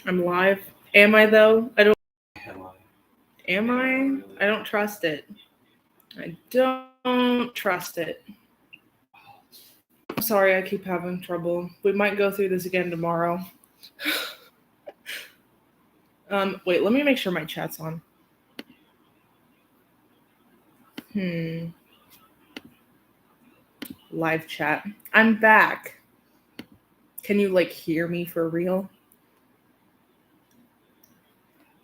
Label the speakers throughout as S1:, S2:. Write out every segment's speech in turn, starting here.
S1: I'm live. Am I though? I don't.
S2: Am I?
S1: Am I? I don't trust it. I don't trust it. I'm sorry, I keep having trouble. We might go through this again tomorrow. Wait, let me make sure my chat's on. Live chat. I'm back. Can you hear me for real?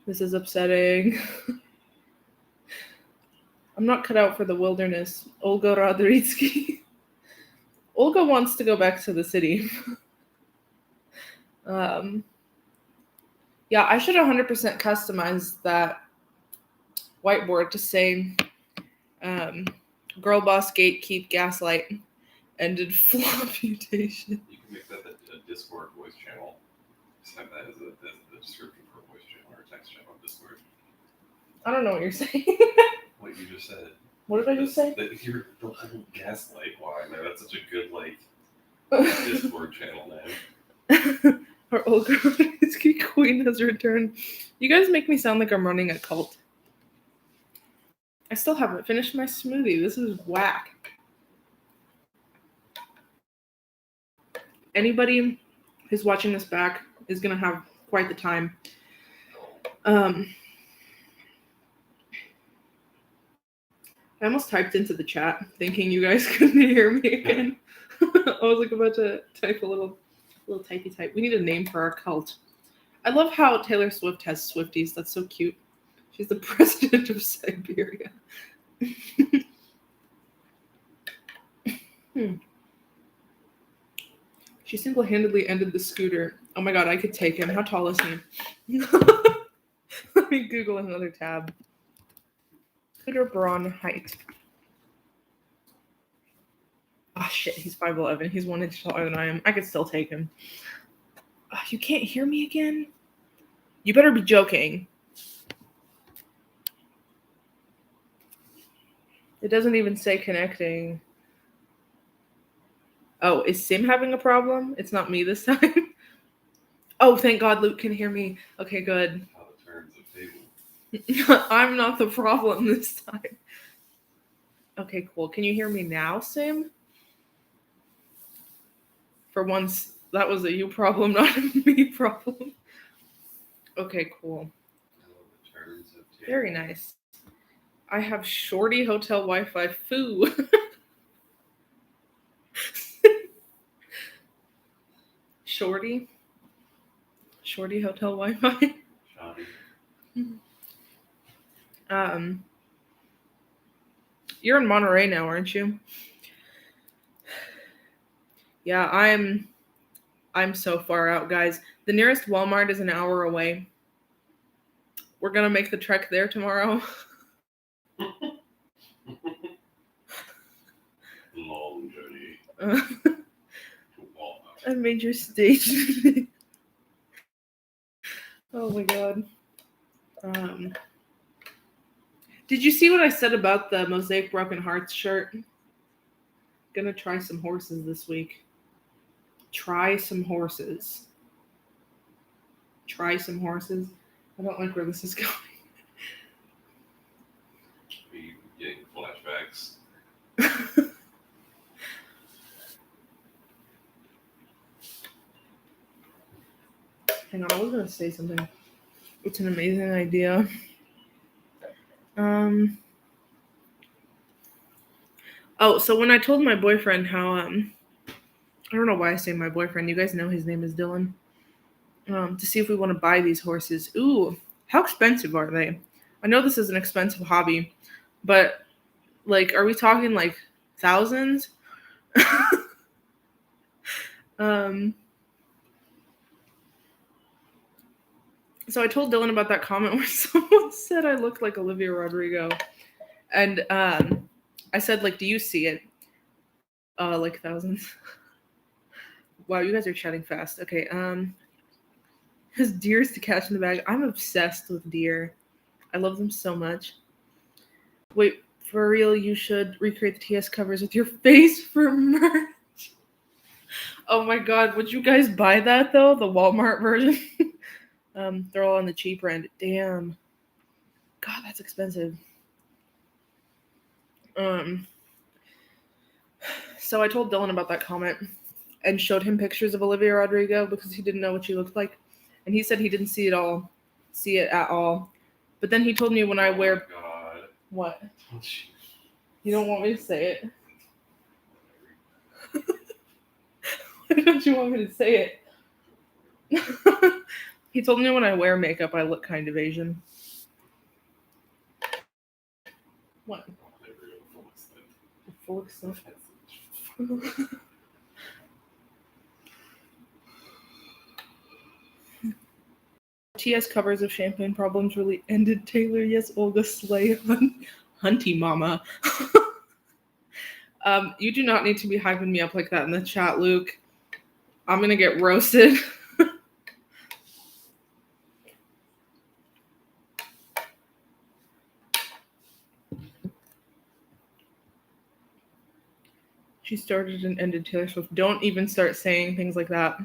S1: This is upsetting. I'm not cut out for the wilderness. Olga Rodritsky. Olga wants to go back to the city. Yeah, I should 100% customize that whiteboard to say, girl boss gatekeep gaslight ended flop mutation.
S2: You can make that a Discord voice channel. Just have that as the description for a voice channel or a text channel on Discord.
S1: I don't know what you're saying.
S2: What you just said.
S1: What did I just say?
S2: That you're the whole gaslight line there. That's such a good Discord channel name.
S1: Our old Rodritsky queen has returned. You guys make me sound like I'm running a cult. I still haven't finished my smoothie. This is whack. Anybody who's watching this back is going to have quite the time. I almost typed into the chat thinking you guys couldn't hear me again. I was about to type a little typey type. We need a name for our cult. I love how Taylor Swift has Swifties. That's so cute. She's the president of Siberia. She single-handedly ended the scooter. Oh my god, I could take him. How tall is he? Let me Google another tab. Scooter Braun height. Oh shit, he's 5'11". He's 1 inch taller than I am. I could still take him. Oh, you can't hear me again? You better be joking. It doesn't even say connecting. Oh, is Sim having a problem? It's not me this time. Oh, thank God Luke can hear me. Okay, good.
S2: How it turns the table.
S1: I'm not the problem this time. Okay, cool. Can you hear me now, Sim? For once, that was a you problem, not a me problem. Okay, cool. Very nice. I have shorty hotel Wi-Fi. Foo. Shorty hotel Wi-Fi. You're in Monterey now, aren't you? Yeah, I'm so far out, guys. The nearest Walmart is an hour away. We're gonna make the trek there tomorrow.
S2: Long journey.
S1: I made your stage. Oh my god. Did you see what I said about the Mosaic Broken Hearts shirt? Gonna try some horses this week. Try some horses. I don't like where this is going.
S2: Be getting flashbacks.
S1: Hang on, I was gonna say something. It's an amazing idea. Oh, so when I told my boyfriend how I don't know why I say my boyfriend. You guys know his name is Dylan. To see if we want to buy these horses. Ooh, how expensive are they? I know this is an expensive hobby, but are we talking thousands? So I told Dylan about that comment where someone said I looked like Olivia Rodrigo. And I said, do you see it? Thousands. Wow, you guys are chatting fast. Okay, his deers to catch in the bag. I'm obsessed with deer. I love them so much. Wait, for real, you should recreate the TS covers with your face for merch. Oh my god, would you guys buy that though? The Walmart version? They're all on the cheap end. Damn. God, that's expensive. So I told Dylan about that comment and showed him pictures of Olivia Rodrigo because he didn't know what she looked like. And he said he didn't see it at all. But then he told me when I wear
S2: Oh my God.
S1: what?
S2: Oh, jeez.
S1: You don't want me to say it? Why don't you want me to say it? He told me when I wear makeup I look kind of Asian. What? Full extent. TS covers of Champagne Problems really ended Taylor. Yes, Olga Slay. Hunty mama. You do not need to be hyping me up like that in the chat, Luke. I'm gonna get roasted. She started and ended Taylor Swift. Don't even start saying things like that.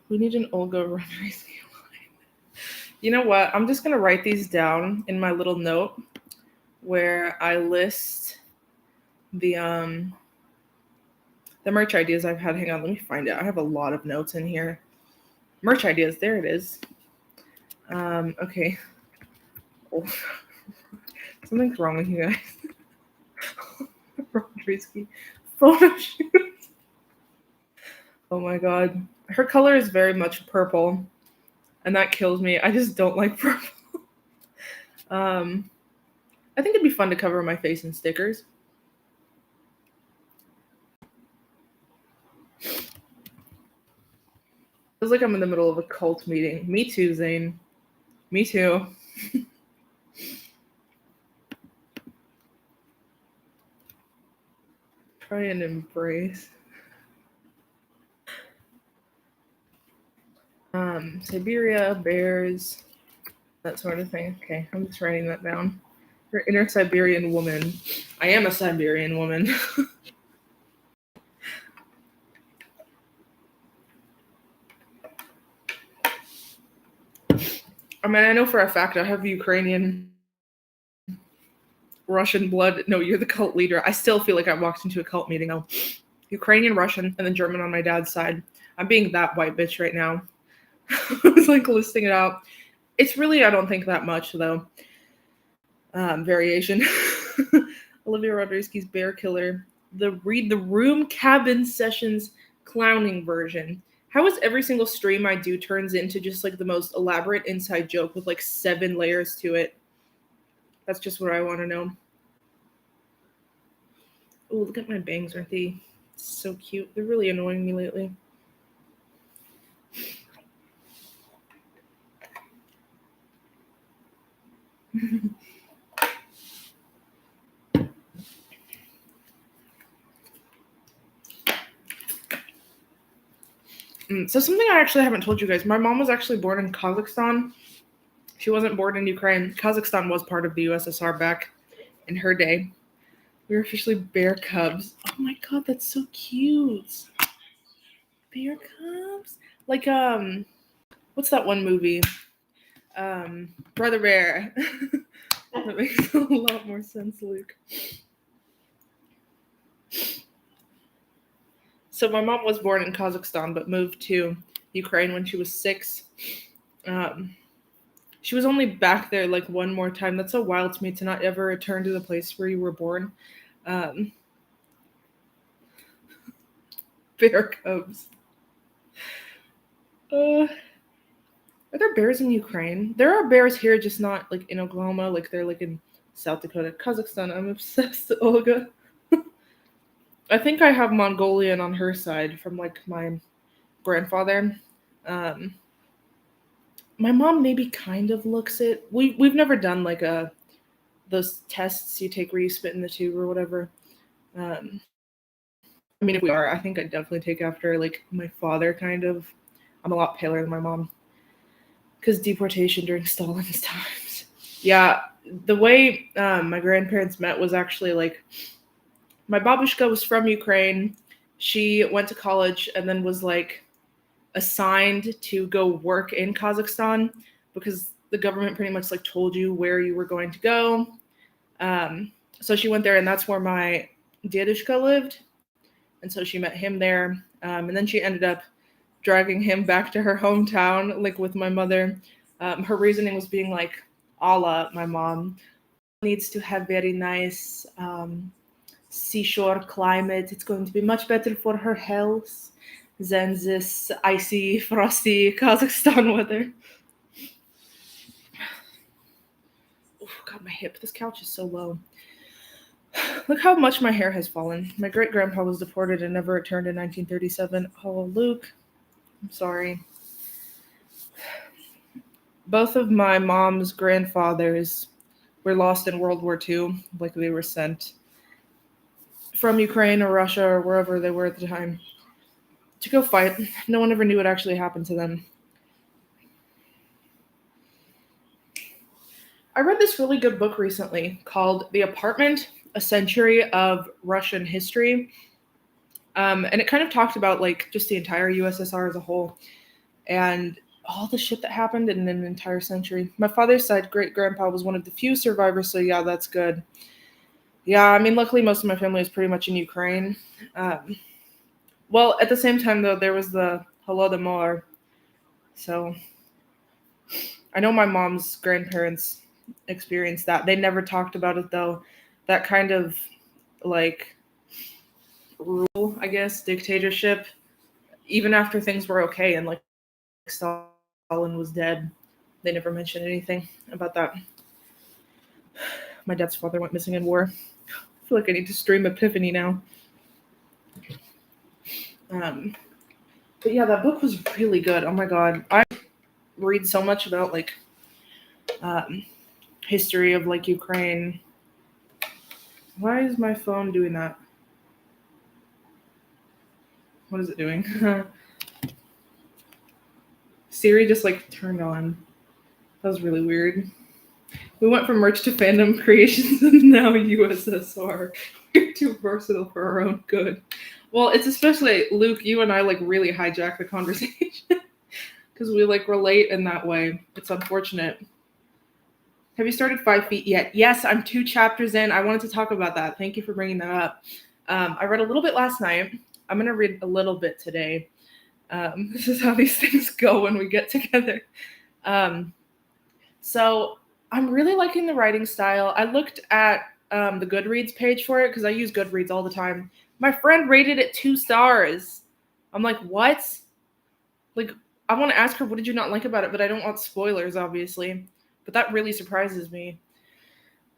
S1: We need an Olga Rodriguez line. You know what? I'm just gonna write these down in my little note where I list the merch ideas I've had. Hang on, let me find it. I have a lot of notes in here. Merch ideas. There it is. Okay. Oh. Something's wrong with you guys. Rodriguez photo shoot. Oh my god. Her color is very much purple, and that kills me. I just don't like purple. I think it'd be fun to cover my face in stickers. Feels like I'm in the middle of a cult meeting. Me too, Zane. Me too. Try and embrace. Siberia, bears, that sort of thing. Okay, I'm just writing that down. Your inner Siberian woman. I am a Siberian woman. I mean, I know for a fact I have Ukrainian, Russian blood. No, you're the cult leader. I still feel like I walked into a cult meeting. Oh, Ukrainian, Russian, and then German on my dad's side. I'm being that white bitch right now. I was like listing it out. It's really, I don't think that much though. Variation. Olivia Rodriguez's Bear Killer. Read the Room Cabin Sessions clowning version. How is every single stream I do turns into just like the most elaborate inside joke with like 7 layers to it? That's just what I want to know. Oh, look at my bangs, aren't they so cute? They're really annoying me lately. So something I actually haven't told you guys. My mom was actually born in Kazakhstan. She wasn't born in Ukraine. Kazakhstan was part of the USSR back in her day. We were officially bear cubs. Oh my god, that's so cute. Bear cubs? Like what's that one movie? Brother Bear. That makes a lot more sense, Luke. So my mom was born in Kazakhstan but moved to Ukraine when she was 6. She was only back there like one more time. That's so wild to me to not ever return to the place where you were born. Bear cubs. Are there bears in Ukraine? There are bears here, just not like in Oklahoma. Like they're like in South Dakota, Kazakhstan. I'm obsessed, Olga. I think I have Mongolian on her side from like my grandfather. My mom maybe kind of looks it. We've never done like those tests you take where you spit in the tube or whatever. I mean, if we are, I think I'd definitely take after like my father kind of. I'm a lot paler than my mom. Because deportation during Stalin's times. Yeah, the way my grandparents met was actually like my babushka was from Ukraine. She went to college and then was like assigned to go work in Kazakhstan because the government pretty much like told you where you were going to go. Um, so she went there, and that's where my dedushka lived. And so she met him there. And then she ended up dragging him back to her hometown, like with my mother. Her reasoning was being like, Allah, my mom, needs to have very nice seashore climate. It's going to be much better for her health than this icy, frosty Kazakhstan weather. Oh, God, my hip. This couch is so low. Look how much my hair has fallen. My great grandpa was deported and never returned in 1937. Oh, Luke, I'm sorry. Both of my mom's grandfathers were lost in World War II, like they were sent from Ukraine or Russia or wherever they were at the time to go fight. No one ever knew what actually happened to them. I read this really good book recently called The Apartment, A Century of Russian History. And it kind of talked about like just the entire USSR as a whole and all the shit that happened in an entire century. My father's side great grandpa was one of the few survivors, so yeah, that's good. Yeah, I mean, luckily most of my family is pretty much in Ukraine. Um, well, at the same time though, there was the Holodomor, so I know my mom's grandparents experienced that. They never talked about it though. That kind of like rule, I guess, dictatorship, even after things were okay and like Stalin was dead, they never mentioned anything about that. My dad's father went missing in war. I feel like I need to stream Epiphany now. Um, but yeah, that book was really good. Oh my god, I read so much about like um, history of like Ukraine. Why is my phone doing that? What is it doing? Siri just like turned on. That was really weird. We went from merch to fandom creations and now USSR. We're too versatile for our own good. Well, it's especially Luke, you and I like really hijack the conversation because we like relate in that way. It's unfortunate. Have you started 5 feet yet? Yes, I'm 2 chapters in. I wanted to talk about that. Thank you for bringing that up. I read a little bit last night. I'm going to read a little bit today. This is how these things go when we get together. So I'm really liking the writing style. I looked at the Goodreads page for it because I use Goodreads all the time. My friend rated it 2 stars. I'm like, what? Like, I want to ask her, what did you not like about it? But I don't want spoilers, obviously. But that really surprises me.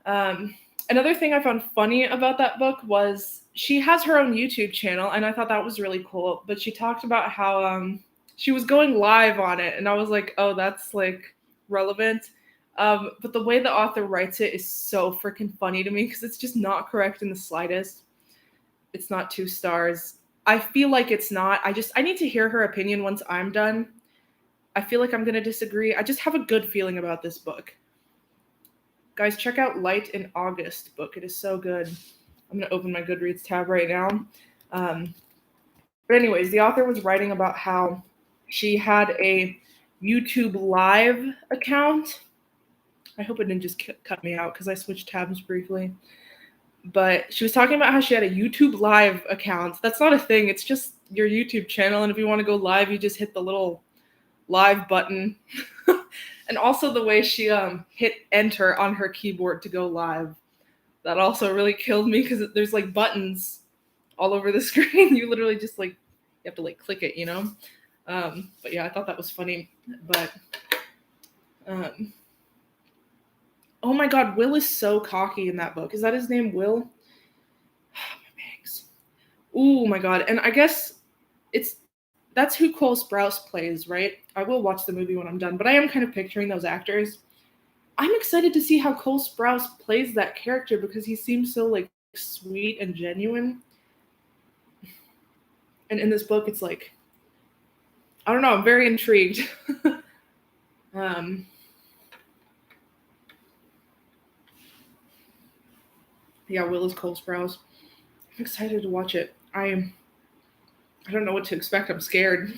S1: Another thing I found funny about that book was she has her own YouTube channel, and I thought that was really cool. But she talked about how she was going live on it, and I was like, oh, that's like relevant. But the way the author writes it is so freaking funny to me because it's just not correct in the slightest. It's not 2 stars. I feel like it's not. I need to hear her opinion once I'm done. I feel like I'm gonna disagree. I just have a good feeling about this book. Guys, check out Light in August book. It is so good. I'm gonna open my Goodreads tab right now. But anyways, the author was writing about how she had a YouTube Live account. I hope it didn't just cut me out because I switched tabs briefly. But she was talking about how she had a YouTube Live account. That's not a thing. It's just your YouTube channel. And if you want to go live, you just hit the little live button. And also the way she hit enter on her keyboard to go live. That also really killed me because there's like buttons all over the screen. You literally just like, you have to like click it, you know? But yeah, I thought that was funny. But oh my god, Will is so cocky in that book. Is that his name, Will? My bags. Oh my god. And I guess that's who Cole Sprouse plays, right? I will watch the movie when I'm done, but I am kind of picturing those actors. I'm excited to see how Cole Sprouse plays that character because he seems so like sweet and genuine. And in this book, it's like, I don't know, I'm very intrigued. Yeah, Will is Cole Sprouse. I'm excited to watch it. I don't know what to expect. I'm scared.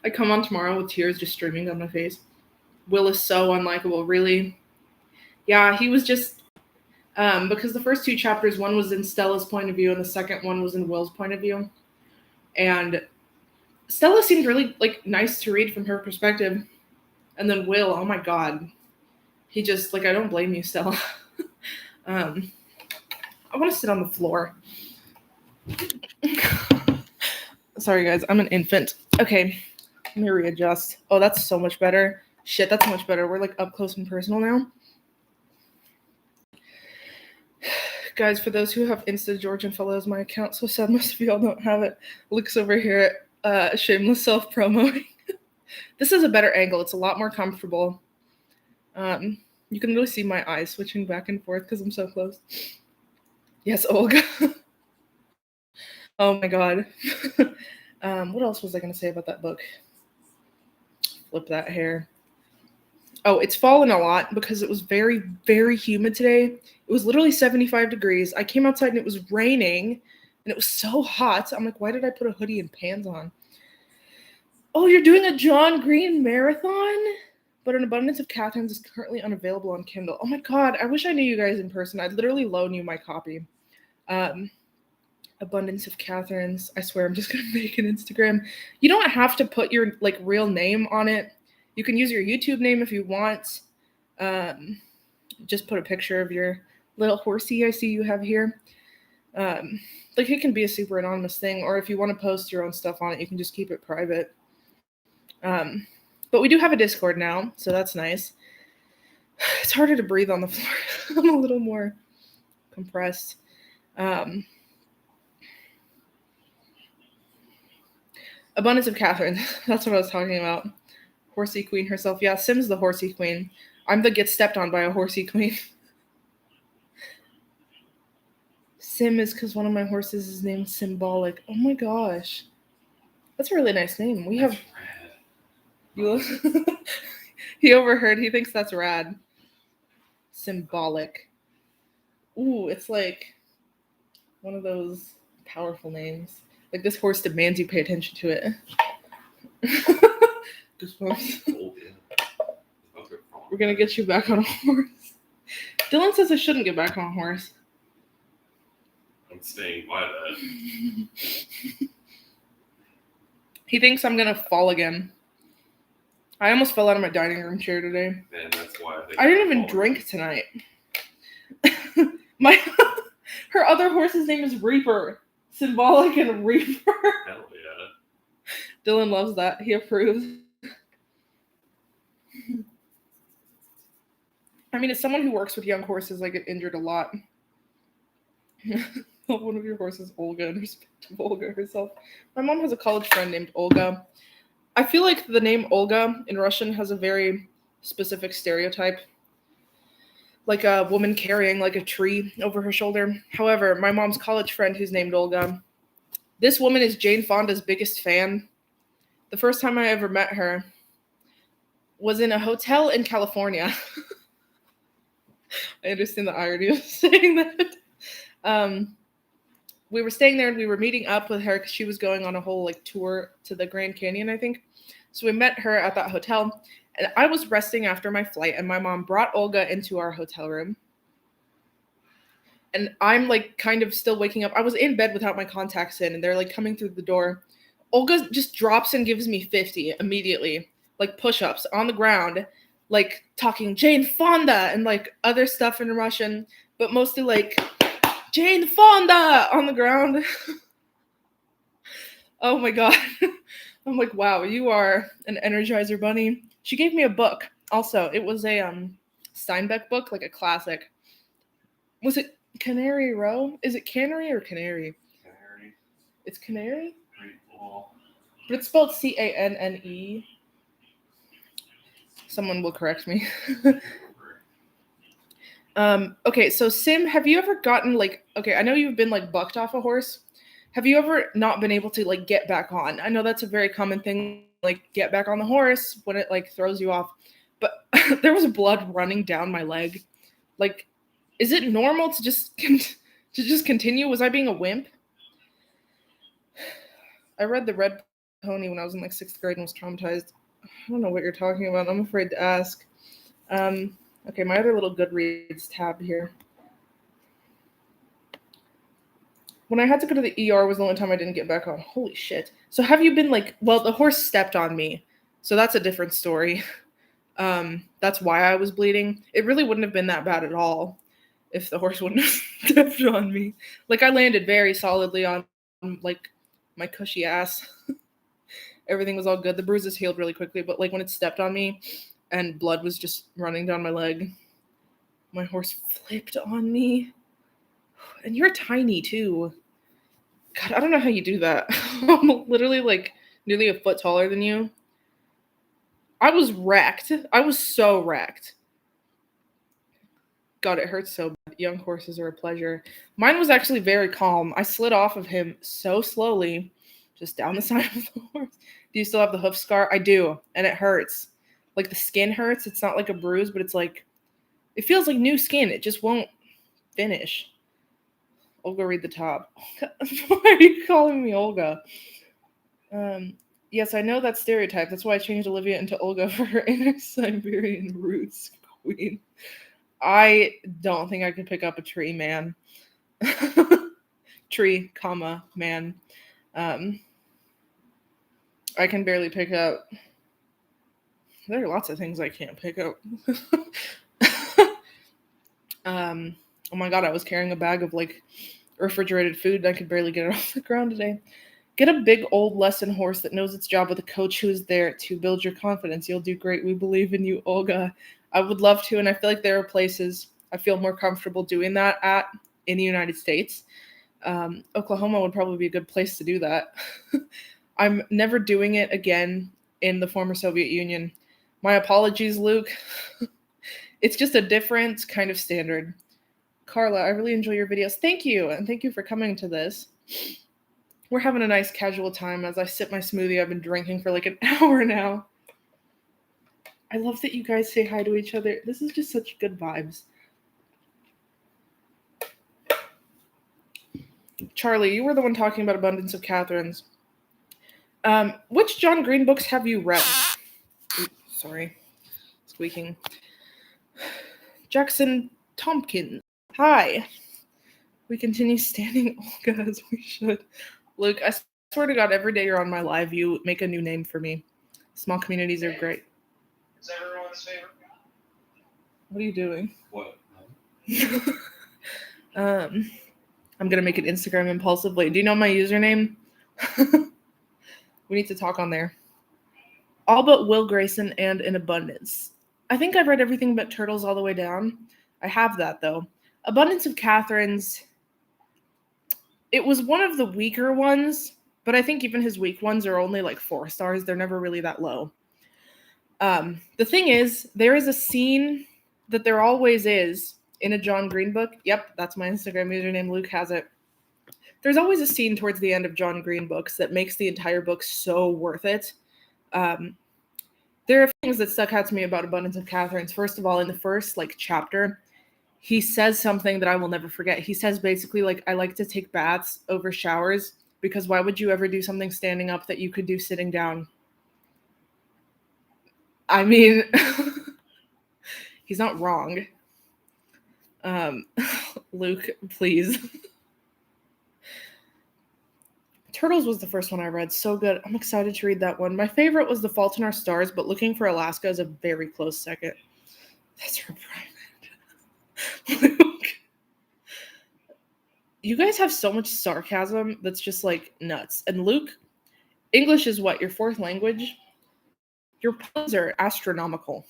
S1: I come on tomorrow with tears just streaming down my face. Will is so unlikable, really. Yeah, he was just because the first two chapters, one was in Stella's point of view, and the second one was in Will's point of view. And Stella seemed really like nice to read from her perspective, and then Will, oh my god, he just like I don't blame you, Stella. I want to sit on the floor. Sorry, guys, I'm an infant. Okay, let me readjust. Oh, that's so much better. Shit, that's much better. We're like up close and personal now. Guys, for those who have Insta George and follows my account, so sad most of y'all don't have it. Looks over here at shameless self-promoting. This is a better angle. It's a lot more comfortable. You can really see my eyes switching back and forth because I'm so close. Yes, Olga. Oh my god. What else was I going to say about that book? Flip that hair. Oh, it's fallen a lot because it was very, very humid today. It was literally 75 degrees. I came outside and it was raining and it was so hot. I'm like, why did I put a hoodie and pants on? Oh, you're doing a John Green marathon? But An Abundance of Catherines is currently unavailable on Kindle. Oh my god, I wish I knew you guys in person. I'd literally loan you my copy. Abundance of Catherines. I swear I'm just gonna make an Instagram. You don't have to put your like real name on it. You can use your YouTube name if you want. Just put a picture of your little horsey I see you have here. Like it can be a super anonymous thing, or if you want to post your own stuff on it, you can just keep it private. But we do have a Discord now, so that's nice. It's harder to breathe on the floor. I'm a little more compressed. Abundance of Catherine. That's what I was talking about. Horsey queen herself. Yeah, Sim's the horsey queen. I'm the get stepped on by a horsey queen. Sim is because one of my horses is named Symbolic. Oh my gosh. That's a really nice name. We have... He overheard. He thinks that's rad. Symbolic. Ooh, it's like one of those powerful names. Like this horse demands you pay attention to it. Goosebumps. We're gonna get you back on a horse. Dylan says I shouldn't get back on a horse.
S2: I'm staying by that.
S1: He thinks I'm gonna fall again. I almost fell out of my dining room chair today.
S2: And that's why
S1: I didn't even drink tonight. Her other horse's name is Reaper. Symbolic and Reaper.
S2: Hell yeah.
S1: Dylan loves that. He approves. I mean, as someone who works with young horses, I get injured a lot. One of your horses, Olga, and respect to Olga herself. My mom has a college friend named Olga. I feel like the name Olga in Russian has a very specific stereotype. Like a woman carrying like a tree over her shoulder. However, my mom's college friend who's named Olga, this woman is Jane Fonda's biggest fan. The first time I ever met her was in a hotel in California. I understand the irony of saying that. We were staying there and we were meeting up with her because she was going on a whole like tour to the Grand Canyon, I think. So we met her at that hotel. And I was resting after my flight, and my mom brought Olga into our hotel room. And I'm like kind of still waking up. I was in bed without my contacts in, and they're like coming through the door. Olga just drops and gives me 50 immediately, like push-ups on the ground, like talking Jane Fonda and like other stuff in Russian, but mostly like Jane Fonda on the ground. Oh my god. I'm like, wow, you are an Energizer bunny. She gave me a book. Also, it was a Steinbeck book, like a classic. Was it Canary Row? Is it Canary or Canary?
S2: Canary.
S1: It's Canary?
S2: Pretty cool.
S1: But it's spelled Canne. Someone will correct me. Okay, so Sim, have you ever gotten like, okay, I know you've been like bucked off a horse. Have you ever not been able to like get back on? I know that's a very common thing, like get back on the horse when it like throws you off. But there was blood running down my leg. Like, is it normal to just continue? Was I being a wimp? I read The Red Pony when I was in like 6th grade and was traumatized. I don't know what you're talking about. I'm afraid to ask. Okay, my other little Goodreads tab here. When I had to go to the ER was the only time I didn't get back on. Holy shit. So have you been like, well, the horse stepped on me. So that's a different story. That's why I was bleeding. It really wouldn't have been that bad at all if the horse wouldn't have stepped on me. Like I landed very solidly on like my cushy ass. Everything was all good. The bruises healed really quickly, but like when it stepped on me and blood was just running down my leg, my horse flipped on me. And you're tiny too. God, I don't know how you do that. I'm literally like nearly a foot taller than you. I was wrecked. I was so wrecked. God, it hurts so bad. Young horses are a pleasure. Mine was actually very calm. I slid off of him so slowly, just down the side of the horse. Do you still have the hoof scar? I do, and it hurts. Like the skin hurts. It's not like a bruise, but it's like, it feels like new skin. It just won't finish. Olga, read the top. Why are you calling me Olga? Yes, I know that stereotype. That's why I changed Olivia into Olga for her inner Siberian roots queen. I don't think I could pick up a tree, man. Tree, comma, man. I can barely pick up. There are lots of things I can't pick up. Oh my god, I was carrying a bag of like refrigerated food and I could barely get it off the ground today. Get a big old lesson horse that knows its job with a coach who is there to build your confidence. You'll do great. We believe in you, Olga. I would love to, and I feel like there are places I feel more comfortable doing that at in the United States. Oklahoma would probably be a good place to do that. I'm never doing it again in the former Soviet Union. My apologies, Luke. It's just a different kind of standard. Carla, I really enjoy your videos. Thank you, and thank you for coming to this. We're having a nice casual time as I sip my smoothie I've been drinking for like an hour now. I love that you guys say hi to each other. This is just such good vibes. Charlie, you were the one talking about Abundance of Catherines. Which John Green books have you read? Oops, sorry. Squeaking. Jackson Tompkins. Hi. We continue standing Olga as we should. Luke, I swear to God, every day you're on my live, you make a new name for me. Small communities are great.
S3: It's everyone's favorite.
S1: What are you doing?
S2: What?
S1: I'm gonna make an Instagram impulsively. Do you know my username? We need to talk on there. All but Will Grayson and In Abundance. I think I've read everything but Turtles all the way down. I have that though. Abundance of Catherine's. It was one of the weaker ones, but I think even his weak ones are only like 4 stars. They're never really that low. The thing is, there is a scene that there always is in a John Green book. Yep, that's my Instagram username. Luke has it. There's always a scene towards the end of John Green books that makes the entire book so worth it. There are things that stuck out to me about Abundance of Catherine's. First of all, in the first like chapter, he says something that I will never forget. He says basically like, I like to take baths over showers because why would you ever do something standing up that you could do sitting down? I mean, he's not wrong. Luke, please. Turtles was the first one I read. So good. I'm excited to read that one. My favorite was The Fault in Our Stars, but Looking for Alaska is a very close second. That's her private. Luke. You guys have so much sarcasm that's just like nuts. And Luke, English is what? Your 4th language? Your puns are astronomical.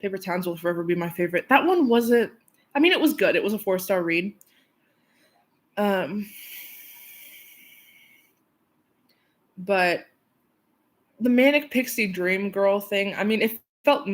S1: Paper Towns will forever be my favorite. That one wasn't, I mean, it was good. It was a 4-star read. But the Manic Pixie Dream Girl thing, I mean, it felt